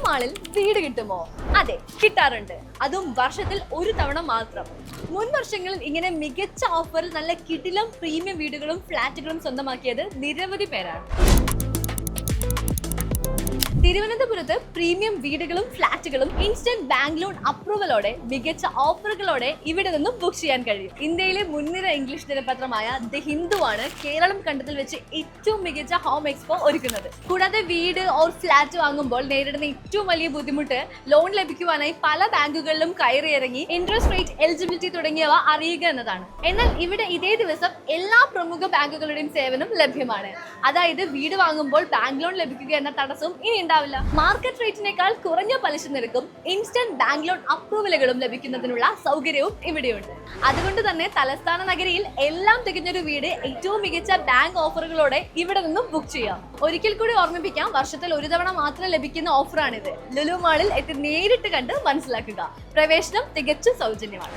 മാളിൽ വീട് കിട്ടുമോ? അതെ, കിട്ടാറുണ്ട്. അതും വർഷത്തിൽ ഒരു തവണ മാത്രം. മുൻ വർഷങ്ങളിൽ ഇങ്ങനെ മികച്ച ഓഫറിൽ നല്ല കിടിലം പ്രീമിയം വീടുകളും ഫ്ലാറ്റുകളും സ്വന്തമാക്കിയത് നിരവധി പേരാണ്. തിരുവനന്തപുരത്ത് പ്രീമിയം വീടുകളും ഫ്ലാറ്റുകളും ഇൻസ്റ്റന്റ് ബാങ്ക് ലോൺ അപ്രൂവലോടെ മികച്ച ഓഫറുകളോടെ ഇവിടെ നിന്നും ബുക്ക് ചെയ്യാൻ കഴിയും. ഇന്ത്യയിലെ മുൻനിര ഇംഗ്ലീഷ് ദിനപത്രമായ ദി ഹിന്ദു ആണ് കേരളം കണ്ടതിൽ വെച്ച് ഏറ്റവും മികച്ച ഹോം എക്സ്പോ ഒരുക്കുന്നത്. കൂടാതെ വീട് ഓർ ഫ്ലാറ്റ് വാങ്ങുമ്പോൾ നേരിടുന്ന ഏറ്റവും വലിയ ബുദ്ധിമുട്ട് ലോൺ ലഭിക്കുവാനായി പല ബാങ്കുകളിലും കയറിയിറങ്ങി ഇൻട്രസ്റ്റ് റേറ്റ്, എലിജിബിലിറ്റി തുടങ്ങിയവ അറിയുക എന്നതാണ്. എന്നാൽ ഇവിടെ ഇതേ ദിവസം എല്ലാ പ്രമുഖ ബാങ്കുകളുടെയും സേവനം ലഭ്യമാണ്. അതായത് വീട് വാങ്ങുമ്പോൾ ബാങ്ക് ലോൺ ലഭിക്കുക എന്ന തടസ്സം ഇനി ഉണ്ടാവില്ല. മാർക്കറ്റ് റേറ്റിനേക്കാൾ കുറഞ്ഞ പലിശ നിരക്കും ഇൻസ്റ്റന്റ് ബാങ്ക് ലോൺ അപ്രൂവലുകളും ലഭിക്കുന്നതിനുള്ള സൗകര്യവും ഇവിടെയുണ്ട്. അതുകൊണ്ട് തന്നെ തലസ്ഥാന നഗരിയിൽ എല്ലാം തികഞ്ഞൊരു വീട് ഏറ്റവും മികച്ച ബാങ്ക് ഓഫറുകളോടെ ഇവിടെ നിന്നും ബുക്ക് ചെയ്യാം. ഒരിക്കൽ കൂടി ഓർമ്മിപ്പിക്കാം, വർഷത്തിൽ ഒരു തവണ മാത്രം ലഭിക്കുന്ന ഓഫറാണിത്. ലുലു മാളിൽ എത്തി നേരിട്ട് കണ്ട് മനസ്സിലാക്കുക. പ്രവേശനം തികച്ചും സൗജന്യമാണ്.